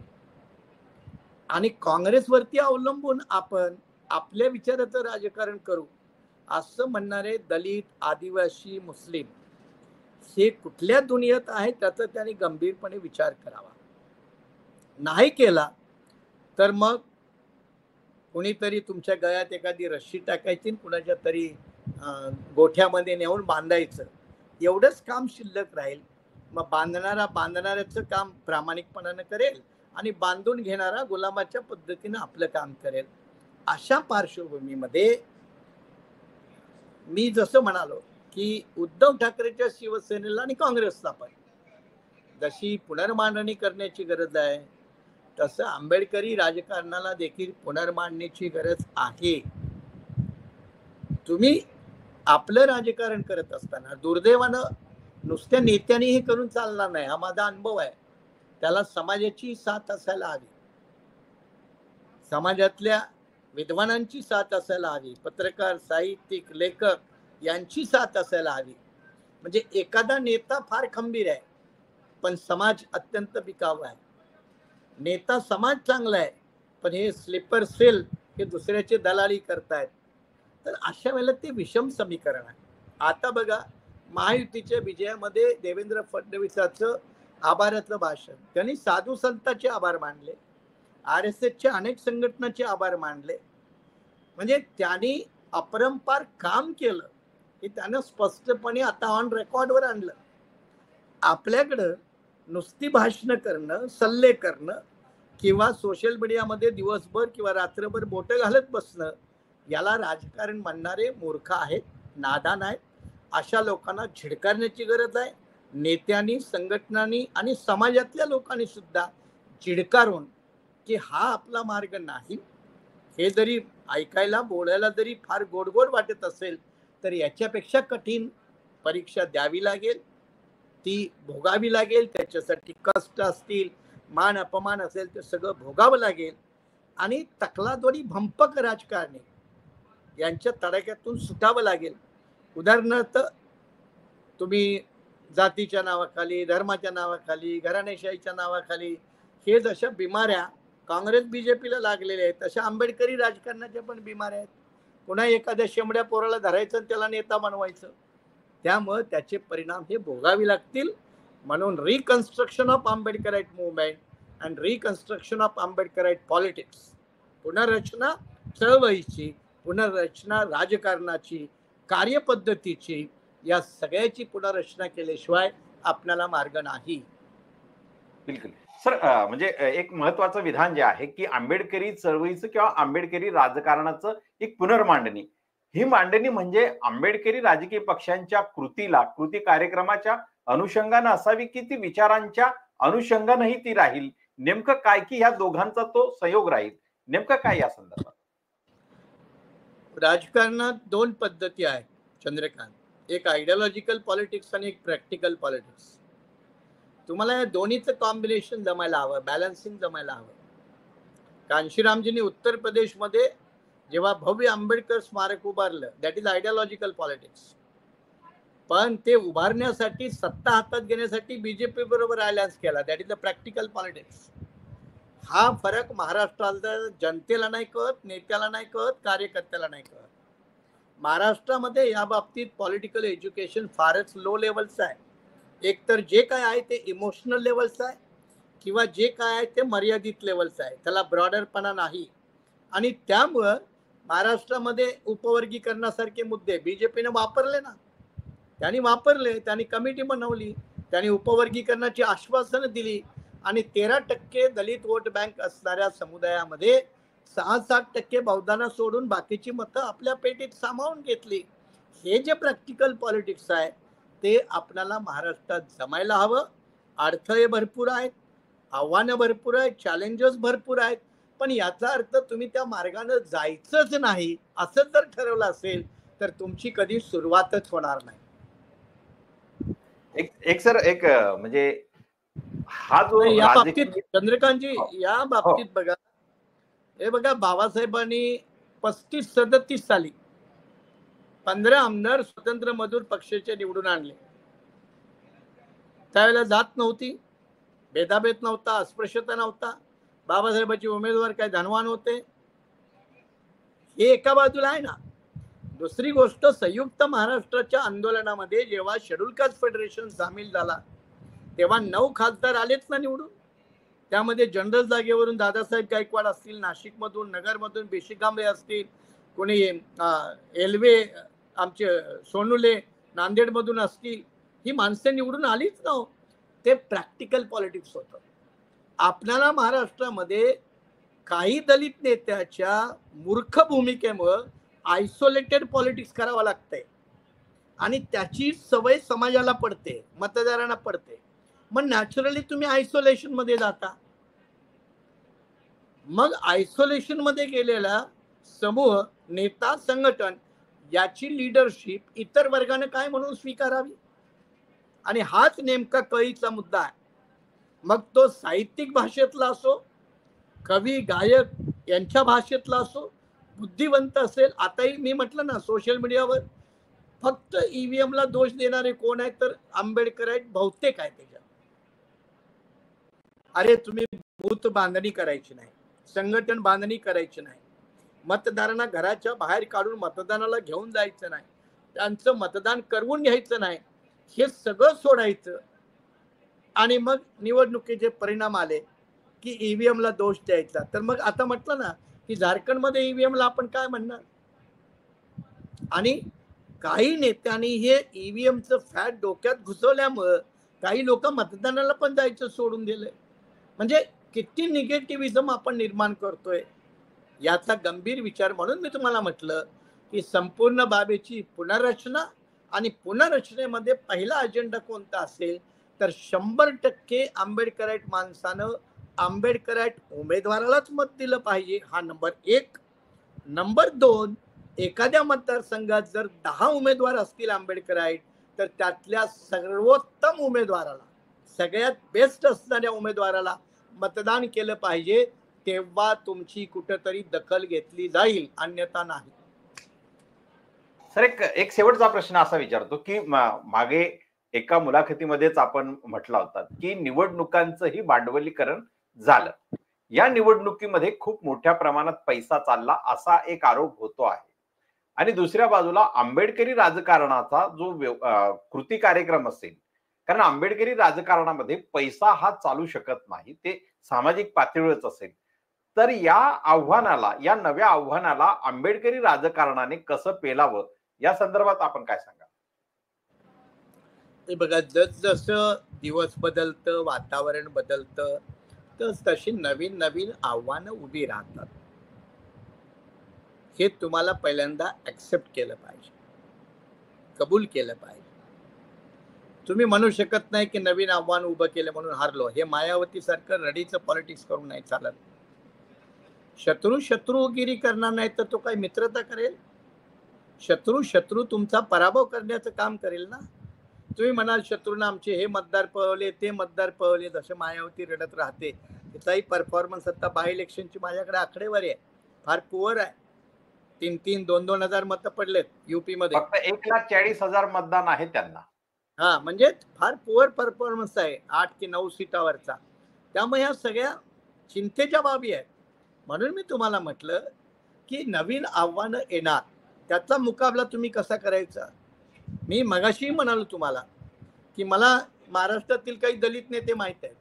आणि काँग्रेसवरती अवलंबून आपण आपल्या विचाराचं राजकारण करू असं म्हणणारे दलित, आदिवासी, मुस्लिम हे कुठल्या दुनियेत आहे त्याचा त्यांनी गंभीरपणे विचार करावा. नाही केला तर मग कुणीतरी तुमच्या गळ्यात एखादी रस्सी टाकायची, कुणाच्या तरी गोठ्यामध्ये नेऊन बांधायचं, एवढंच काम शिल्लक राहील. मग बांधणाऱ्याचं काम प्रामाणिकपणानं करेल आणि बांधून घेणारा गुलामाच्या पद्धतीनं आपलं काम करेल. अशा पार्श्वभूमीमध्ये मी जसं म्हणालो की उद्धव ठाकरेच्या शिवसेनेला आणि काँग्रेसला पण जशी पुनर्मांडणी करण्याची गरज आहे तसं आंबेडकरी राजकारणाला देखील पुनर्मांडणीची गरज आहे. तुम्ही आपलं राजकारण करत असताना दुर्दैवानं नुसत्या नेत्यांनी हे करून चालणार नाही, हा माझा अनुभव आहे. त्याला समाजाची साथ असायला हवी, समाजातल्या विद्वानांची साथ असायला हवी, पत्रकार, साहित्यिक, लेखक यांची साथ असायला हवी. म्हणजे एखादा नेता फार खंबीर आहे पण समाज अत्यंत बिकाऊ आहे, नेता समाज चांगला आहे पण हे स्लीपर सेल हे दुसऱ्याची दलाली करतायत, तर अशा वेळेला ते विषम समीकरण आहे. आता बघा महायुतीच्या विजयामध्ये देवेंद्र फडणवीसाचं आभाराचं भाषण, त्यांनी साधू संतांचे आभार मानले, RSSच्या अनेक संघटनांचे आभार मानले. म्हणजे त्यांनी अपरंपार काम केलं हे त्यानं स्पष्टपणे आता ऑन रेकॉर्डवर आणलं. आपल्याकडं नुसती भाषणं करणं, सल्ले करणं किंवा सोशल मीडियामध्ये दिवसभर किंवा रात्रभर बोटं घालत बसणं याला राजकारण म्हणणारे मूर्ख आहेत, नादान आहेत. अशा लोकांना झिडकारण्याची गरज आहे. नेत्यांनी, संघटनांनी आणि समाजातल्या लोकांनी सुद्धा झिडकारून की हा आपला मार्ग नाही, हे जरी ऐकायला बोलायला जरी फार गोड गोड वाटत असेल तर याच्यापेक्षा कठीण परीक्षा द्यावी लागेल, ती भोगावी लागेल. त्याच्यासाठी कष्ट असतील, मान अपमान असेल ते सगळं भोगावं लागेल आणि तकलादोडी भंपक राजकारणी यांच्या तडाख्यातून सुटावं लागेल. उदाहरणार्थ तुम्ही जातीच्या नावाखाली, धर्माच्या नावाखाली, घराणेशाहीच्या नावाखाली हे जशा बिमाऱ्या काँग्रेस बीजेपीला लागलेल्या आहेत तशा आंबेडकरी राजकारणाच्या पण बिमाऱ्या आहेत. पुन्हा एखाद्या शेंबड्या पोराला धरायचं आणि त्याला नेता बनवायचं, त्यामुळे त्याचे परिणाम हे भोगावे लागतील. म्हणून reconstruction of Ambedkarite movement and reconstruction of Ambedkarite politics, पुनर्रचना चळवळीची, पुनर्रचना राजकारणाची, कार्यपद्धतीची, या सगळ्याची पुनर्रचना केल्याशिवाय आपल्याला मार्ग नाही. बिलकुल. सर म्हणजे एक महत्वाचं विधान जे आहे की आंबेडकरी चळवळीचं किंवा आंबेडकरी राजकारणाचं एक पुनर्मांडणी, ही मांडणी म्हणजे आंबेडकरी राजकीय पक्षांच्या कृती कार्यक्रमाच्या अनुषंगानं असावी की ती विचारांच्या अनुषंगानंही ती राहील? नेमकं काय की ह्या दोघांचा तो संयोग राहील, नेमकं काय या संदर्भात? राजकारणात दोन पद्धती आहेत चंद्रकांत, एक आयडियोलॉजिकल पॉलिटिक्स आणि एक प्रॅक्टिकल पॉलिटिक्स. तुम्हाला या दोन्हीचं कॉम्बिनेशन जमायला हवं, बॅलन्सिंग जमायला हवं. कांशीरामजींनी उत्तर प्रदेशमध्ये जेव्हा भव्य आंबेडकर स्मारक उभारलं, दॅट इज आयडियोलॉजिकल पॉलिटिक्स. पण ते उभारण्यासाठी सत्ता हातात घेण्यासाठी बीजेपी बरोबर अलायन्स केला, that is the practical politics. हा फरक महाराष्ट्राला जनतेला नाही कळत, नेत्याला नाही कळत, कार्यकर्त्याला नाही कळत. महाराष्ट्रामध्ये या बाबतीत पॉलिटिकल एज्युकेशन फारच लो लेवलचं आहे. एकतर जे काय आहे ते इमोशनल लेवलचं आहे किंवा जे काय आहे ते मर्यादित लेवलचं आहे, त्याला ब्रॉडरपणा नाही. आणि त्यामुळं महाराष्ट्रामध्ये उपवर्गीकरणासारखे मुद्दे बीजेपीने वापरले ना, त्यांनी कमिटी बनवली, त्यांनी उपवर्गीकरणाची आश्वासनं दिली आणि 13% दलित वोट बँक असणाऱ्या समुदायामध्ये 6-7% बौद्धांना सोडून बाकीची मतं आपल्या पेटीत सामावून घेतली. हे जे प्रॅक्टिकल पॉलिटिक्स आहे ते आपल्याला महाराष्ट्रात जमायला हवं. अडथळे भरपूर आहेत, आव्हानं भरपूर आहेत, चॅलेंजेस भरपूर आहेत, पण याचा अर्थ तुम्ही त्या मार्गाने जायचंच नाही असं जर ठरवलं असेल तर तुमची कधी सुरुवातच होणार नाही. एक सर एक म्हणजे हा जो या बाबतीत चंद्रकांतजी, या हो. बाबतीत बघा, हे बघा, बाबासाहेबांनी 35-37 साली 15 आमदार स्वतंत्र मजूर पक्षाचे निवडून आणले. त्यावेळेला जात नव्हती, भेदाभेद नव्हता, अस्पृश्यता नव्हता. बाबासाहेबांचे उमेदवार काय धनवान होते, हे एका बाजूला आहे ना. दुसरी गोष्ट, संयुक्त महाराष्ट्राच्या आंदोलनामध्ये जेव्हा शेड्यूल कास्ट फेडरेशन सामील झाला तेव्हा 9 खासदार आलेच ना निवडून. त्यामध्ये जनरल जागेवरून दादासाहेब गायकवाड असतील, नाशिकमधून, नगरमधून बेशी कांबळे असतील, कोणी एल्वे आमचे सोनुले नांदेडमधून असतील, ही माणसं निवडून आलीच ना. ते प्रॅक्टिकल पॉलिटिक्स होतं. आपल्याला महाराष्ट्रामध्ये काही दलित नेत्याच्या मूर्ख भूमिकेमुळे आयसोलेटेड पॉलिटिक्स करावं लागतंय आणि त्याची सवय समाजाला पडते, मतदारांना पडते. मग नॅचरली तुम्ही आयसोलेशन मध्ये जाता. मग आयसोलेशन मध्ये गेलेला समूह, नेता, संघटन याची लिडरशिप इतर वर्गाने काय म्हणून स्वीकारावी, आणि हाच नेमका कळीचा मुद्दा आहे. मग तो साहित्यिक भाषेतला असो, कवी गायक यांच्या भाषेतला असो, बुद्धिवंत असेल. आताही मी म्हटलं ना, सोशल मीडियावर फक्त ईव्हीएम ला दोष देणारे कोण आहेत तर आंबेडकर आहेत, बहुतेक आहे त्याच्यात. अरे तुम्ही बूथ बांधणी करायची नाही, संघटन बांधणी करायची नाही, मतदारांना घराच्या बाहेर काढून मतदानाला घेऊन जायचं नाही, त्यांचं मतदान करवून घ्यायचं नाही, हे सगळं सोडायचं. आणि मग निवडणुकीचे परिणाम आले की ईव्हीएम ला दोष द्यायचा. तर मग आता म्हटलं ना की झारखंडमध्ये ईव्हीएम ला आपण काय म्हणणार. आणि काही नेत्यांनी हे ईव्हीएमचं फॅट डोक्यात घुसवल्यामुळं काही लोक मतदानाला पण जायचं सोडून दिलंय. म्हणजे किती निगेटिव्हिझम आपण निर्माण करतोय याचा गंभीर विचार म्हणून मी तुम्हाला म्हटलं की संपूर्ण बाबीची पुनर्रचना, आणि पुनर्रचनेमध्ये पहिला अजेंडा कोणता असेल तर 100% आंबेडकराईट माणसानं आंबेडकराईट उमेदवारालाच मत दिलं पाहिजे, हा नंबर 1. नंबर 2, एखाद्या मतदारसंघात जर 10 उमेदवार असतील आंबेडकराईट तर त्यातल्या सर्वोत्तम उमेदवाराला, सगळ्यात बेस्ट असणाऱ्या उमेदवाराला मतदान केलं पाहिजे. तेव्हा तुमची कुठेतरी दखल घेतली जाईल, अन्यथा नाही. सर एक शेवटचा प्रश्न असा विचारतो की मागे एका मुलाखतीमध्येच आपण म्हटला होता की निवडणुकांचंही भांडवलीकरण झालं. या निवडणुकीमध्ये खूप मोठ्या प्रमाणात पैसा चालला असा एक आरोप होतो आहे. आणि दुसऱ्या बाजूला आंबेडकरी राजकारणाचा जो कृती कार्यक्रम असेल, कारण आंबेडकरी राजकारणामध्ये पैसा हा चालू शकत नाही, ते सामाजिक पातळीवरच असेल. तर या नव्या आव्हानाला आंबेडकरी राजकारणाने कसं पेलावं या संदर्भात आपण काय सांगा. ते बघा, जसजसं दिवस बदलतं, वातावरण बदलतं, तर तशी नवीन नवीन आव्हानं उभी राहतात. हे तुम्हाला पहिल्यांदा ऍक्सेप्ट केलं पाहिजे, कबूल केलं पाहिजे. तुम्ही म्हणू शकत नाही की नवीन आव्हान उभं केलं म्हणून हारलो. हे मायावती सारखं रडीचं पॉलिटिक्स करून नाही चालत. शत्रुगिरी करणार नाही तर तो काही मित्रता करेल? शत्रू तुमचा पराभव करण्याचं काम करेल ना. तुम्ही म्हणाल शत्रूंना आमचे हे मतदार पळवले, ते मतदार पळवले, जसे मायावती रडत राहते. तिचाही परफॉर्मन्स आता बाय इलेक्शनची माझ्याकडे आकडेवारी आहे, फार पुअर आहे. 3-3, 2-2 हजार मतं पडलेत युपी मध्ये. फक्त 1,40,000 मतदान आहे त्यांना. हा, म्हणजे फार पुअर परफॉर्मन्स आहे 8 की 9 सीटावरचा. त्यामुळे ह्या सगळ्या चिंतेच्या बाबी आहेत. म्हणून मी तुम्हाला म्हटलं की नवीन आव्हानं येणार, त्याचा मुकाबला तुम्ही कसा करायचा. मी मगाशी म्हणालो तुम्हाला की मला महाराष्ट्रातील काही दलित नेते माहित आहेत.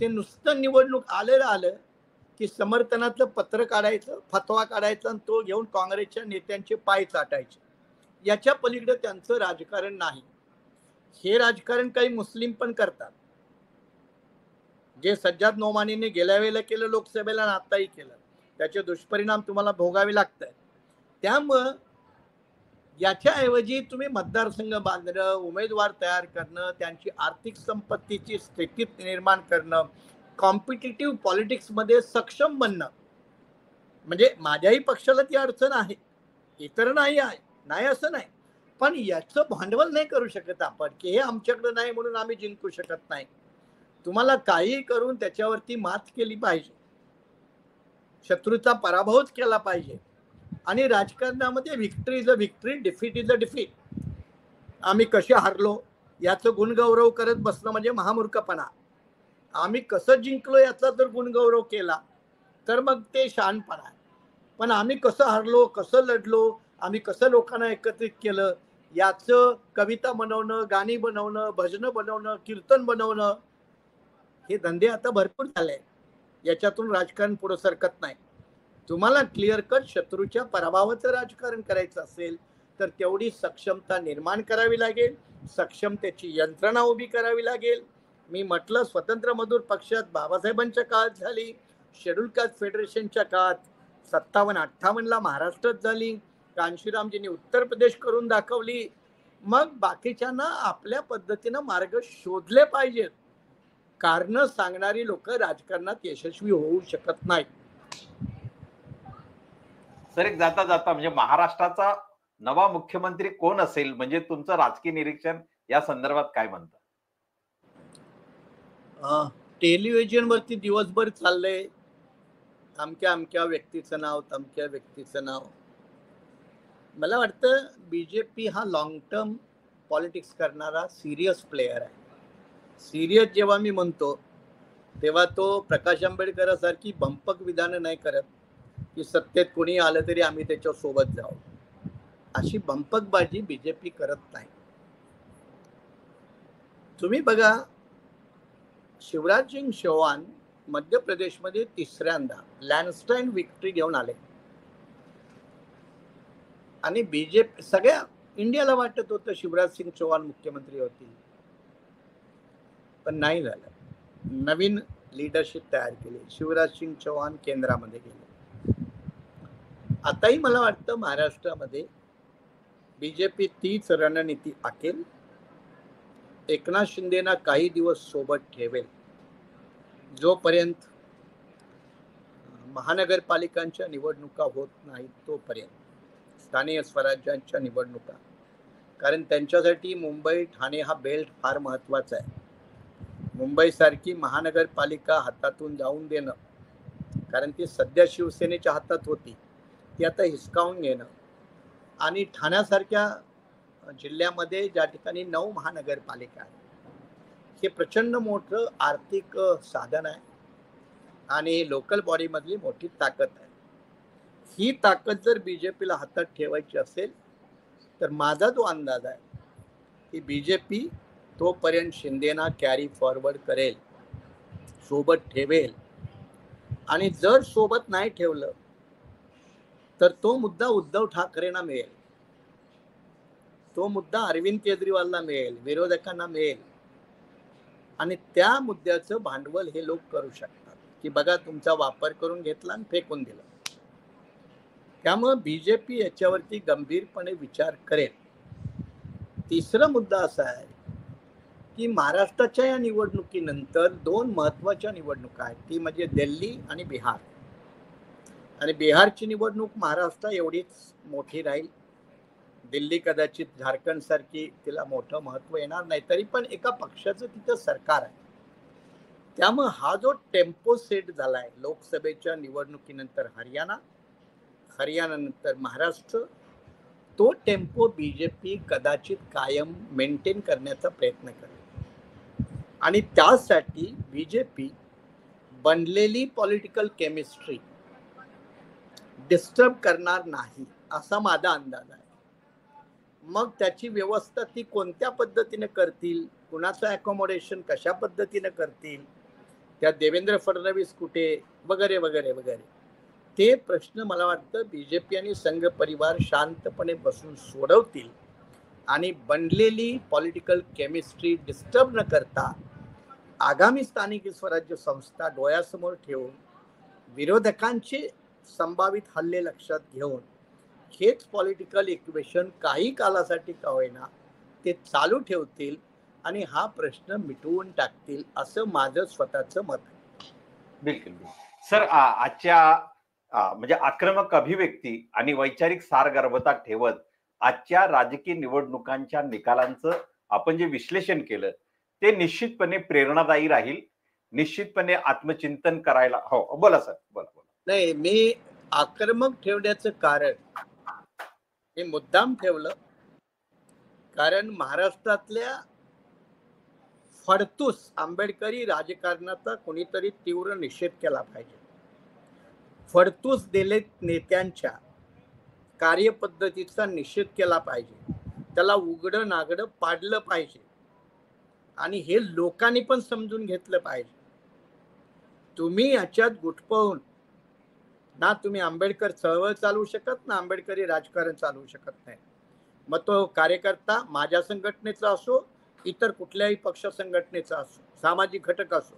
ते नुसतं निवडणूक आलं की समर्थनाचं पत्र काढायचं, फतवा काढायचा आणि तो घेऊन काँग्रेसच्या नेत्यांचे पाय चाटायचे. याच्या पलीकडे त्यांचं राजकारण नाही. हे राजकारण काही मुस्लिम पण करतात, जे सज्जाद नोमानीने गेल्या वेळेला केलं लोकसभेला आणि आताही केलं. त्याचे दुष्परिणाम तुम्हाला भोगावे लागत आहेत. त्यामुळं याच्याऐवजी तुम्ही मतदारसंघ बांधणं, उमेदवार तयार करणं, त्यांची आर्थिक संपत्तीची स्थिती निर्माण करणं, कॉम्पिटिटिव्ह पॉलिटिक्समध्ये सक्षम बनणं. म्हणजे माझ्याही पक्षाला ती अडचण आहे, इतर नाही आहे, नाही असं नाही. पण याचं भांडवल नाही करू शकत आपण की हे आमच्याकडे नाही म्हणून आम्ही जिंकू शकत नाही. तुम्हाला काही करून त्याच्यावरती मात केली पाहिजे, शत्रूचा पराभवच केला पाहिजे. आणि राजकारणामध्ये Victory is a Victory, defeat is a defeat. आम्ही कसे हारलो याचं गुणगौरव करत बसणं म्हणजे महामूर्खपणा. आम्ही कसं जिंकलो याचा जर गुणगौरव केला तर मग ते शहाणपणा आहे. पण आम्ही कसं हारलो, कसं लढलो, आम्ही कसं लोकांना एकत्रित केलं याचं कविता बनवणं, गाणी बनवणं, भजनं बनवणं, कीर्तन बनवणं, हे धंदे आता भरपूर झाले. याच्यातून राजकारण पुढे सरकत नाही. तुम्हाला क्लिअर कट शत्रूच्या पराभवाचं राजकारण करायचं असेल तर तेवढी सक्षमता निर्माण करावी लागेल, सक्षमतेची यंत्रणा उभी करावी लागेल. मी म्हटलं स्वतंत्र मजूर पक्षात बाबासाहेबांच्या काळात झाली, शेड्यूल कास्ट फेडरेशनच्या काळात 57-58ला महाराष्ट्रात झाली, कांशीरामजींनी उत्तर प्रदेश करून दाखवली. मग बाकीच्यांना आपल्या पद्धतीनं मार्ग शोधले पाहिजेत. कारण सांगणारी लोक राजकारणात यशस्वी होऊ शकत नाही. सर, एक जाता जाता म्हणजे महाराष्ट्राचा नवा मुख्यमंत्री कोण असेल, म्हणजे तुमचं राजकीय निरीक्षण या संदर्भात काय म्हणतं? टेलिव्हिजनवरती दिवसभर चाललंय अमक्या अमक्या व्यक्तीचं नाव, तमक्या व्यक्तीचं नाव. मला वाटतं बीजेपी हा लॉंग टर्म पॉलिटिक्स करणारा सिरियस प्लेयर आहे. सिरियस जेव्हा मी म्हणतो तेव्हा तो प्रकाश आंबेडकरांसारखी भंपक विधानं नाही करत की सत्तेत कोणी आलं तरी आम्ही त्याच्या सोबत जाऊ. अशी भंपकबाजी बीजेपी करत नाही. तुम्ही बघा, शिवराज सिंग चौहान मध्य प्रदेशमध्ये तिसऱ्यांदा लँडस्लाइड विक्ट्री घेऊन आले आणि बीजेपी सगळ्या इंडियाला वाटत होतं शिवराज सिंग चौहान मुख्यमंत्री होतील, पण नाही झालं. नवीन लीडरशिप तयार केली, शिवराज सिंग चौहान केंद्रामध्ये गेले. आताही मला वाटतं महाराष्ट्रामध्ये बीजेपी तीच रणनीती आखेल. एकनाथ शिंदेना काही दिवस सोबत ठेवेल जोपर्यंत महानगरपालिकांच्या निवडणुका होत नाहीत तोपर्यंत, स्थानिक स्वराज्यांच्या निवडणुका. कारण त्यांच्यासाठी मुंबई ठाणे हा बेल्ट फार महत्वाचा आहे. मुंबईसारखी महानगरपालिका हातातून जाऊन देणं, कारण ती सध्या शिवसेनेच्या हातात होती, ती आता हिसकावून घेणं. आणि ठाण्यासारख्या जिल्ह्यामध्ये ज्या ठिकाणी 9 महानगरपालिका आहेत, हे प्रचंड मोठं आर्थिक साधन आहे आणि लोकल बॉडीमधली मोठी ताकद आहे. ही ताकद जर बीजेपीला हातात ठेवायची असेल तर माझा जो अंदाज आहे की बीजेपी तोपर्यंत शिंदेना कॅरी फॉरवर्ड करेल, सोबत ठेवेल. आणि जर सोबत नाही ठेवलं तर तो मुद्दा उद्धव ठाकरेंना मिळेल, तो मुद्दा अरविंद केजरीवालला मिळेल, विरोधकांना मिळेल. आणि त्या मुद्द्याचं भांडवल हे लोक करू शकतात. की बघा तुमचा वापर करून घेतला आणि फेकून दिला. त्यामुळे बीजेपी याच्यावरती गंभीरपणे विचार करेल. तिसरा मुद्दा असा आहे की महाराष्ट्राच्या या निवडणुकीनंतर 2 महत्वाच्या निवडणुका आहेत, ती म्हणजे दिल्ली आणि बिहार. आणि बिहारची निवडणूक महाराष्ट्र एवढीच मोठी राहील. दिल्ली कदाचित झारखंड सारखी तिला मोठं महत्व येणार नाही, तरी पण एका पक्षाचं तिथं सरकार आहे. त्यामुळे हा जो टेम्पो सेट झालाय लोकसभेच्या निवडणुकीनंतर हरियाणानंतर महाराष्ट्र, तो टेम्पो बीजेपी कदाचित कायम मेंटेन करण्याचा प्रयत्न करेल. आणि त्यासाठी बीजेपी बनलेली पॉलिटिकल केमिस्ट्री डिस्टर्ब करणार नाही असा माझा अंदाज आहे. मग त्याची व्यवस्था ती कोणत्या पद्धतीने करतील, कुणाचं अकोमोडेशन कशा पद्धतीने करतील, त्या देवेंद्र फडणवीस कुठे, वगैरे वगैरे वगैरे, ते प्रश्न मला वाटतं बीजेपी आणि संघ परिवार शांतपणे बसून सोडवतील. आणि बनलेली पॉलिटिकल केमिस्ट्री डिस्टर्ब न करता आगामी स्थानिक स्वराज्य संस्था डोळ्यासमोर ठेवून विरोधकांचे संभावित हल्ले लक्षात घेऊन हेच पॉलिटिकल इक्वेशन काही कालासाठी का होईना ते चालू ठेवतील आणि हा प्रश्न मिटवून टाकतील, असं माझं स्वतःचं मत आहे. बिलकुल सर, आजच्या म्हणजे आक्रमक अभिव्यक्ती आणि वैचारिक सारगर्भता ठेवत आजच्या राजकीय निवडणुकांच्या निकालांचं आपण जे विश्लेषण केलं ते निश्चितपणे प्रेरणादायी राहील. निश्चितपणे आत्मचिंतन करायला. हो बोला सर, बोला. नाही, मी आक्रमक ठेवण्याचं कारण हे मुद्दाम ठेवलं कारण महाराष्ट्रातल्या फडतूस आंबेडकरी राजकारणाचा कोणीतरी तीव्र निषेध केला पाहिजे. फडतूस दलित नेत्यांच्या कार्यपद्धतीचा निषेध केला पाहिजे. त्याला उघडं नागडं पाडलं पाहिजे आणि हे लोकांनी पण समजून घेतलं पाहिजे. तुम्ही याच्यात गुटपवून ना तुम्ही आंबेडकर चळवळ चालवू शकत ना आंबेडकरी राजकारण चालवू शकत नाही. मग तो कार्यकर्ता माझ्या संघटनेचा असो, इतर कुठल्याही पक्ष संघटनेचा असो, सामाजिक घटक असो,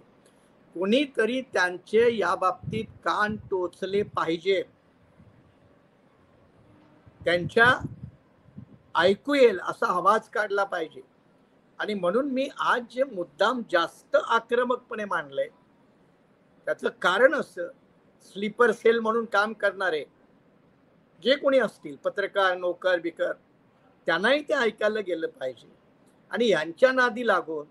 कोणीतरी त्यांचे या बाबतीत कान टोचले पाहिजे, त्यांच्या ऐकू येईल असा आवाज काढला पाहिजे. आणि म्हणून मी आज जे मुद्दाम जास्त आक्रमकपणे मांडलंय त्याचं कारण असं, स्लीपर सेल म्हणून काम करणारे जे कोणी असतील, पत्रकार, नोकर बिकर, त्यांनाही ते ऐकायला गेलं पाहिजे. आणि यांच्या नादी लागून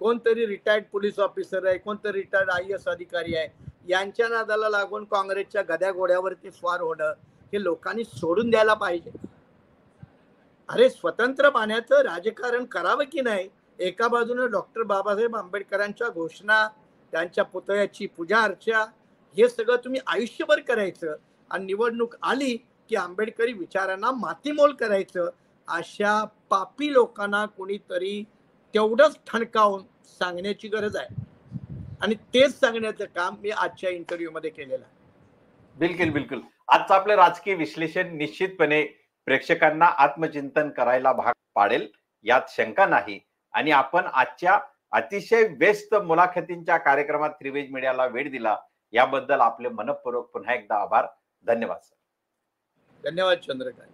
कोणतरी रिटायर्ड पोलीस ऑफिसर आहे, कोणतरी रिटायर्ड IAS अधिकारी आहे, यांच्या नादाला लागून काँग्रेसच्या गद्या घोड्यावरती स्वार होणं हे लोकांनी सोडून द्यायला पाहिजे. अरे स्वतंत्र पाण्याचं राजकारण करावं की नाही. एका बाजूने डॉक्टर बाबासाहेब आंबेडकरांच्या घोषणा, त्यांच्या पुतळ्याची पूजा अर्चा, हे सगळं तुम्ही आयुष्यभर करायचं आणि निवडणूक आली की आंबेडकरी विचारांना मातीमोल करायचं. अशा पापी लोकांना कोणीतरी तेवढंच ठणकावून सांगण्याची गरज आहे आणि तेच सांगण्याचं काम मी आजच्या इंटरव्ह्यू मध्ये केलेलं आहे. बिलकुल. आजचं आपलं राजकीय विश्लेषण निश्चितपणे प्रेक्षकांना आत्मचिंतन करायला भाग पाडेल यात शंका नाही. आणि आपण आजच्या अतिशय व्यस्त मुलाखतींच्या कार्यक्रमात त्रिवेज मीडियाला वेळ दिला याबद्दल आपले मनपूर्वक पुन्हा एकदा आभार. धन्यवाद सर. धन्यवाद चंद्रकांत.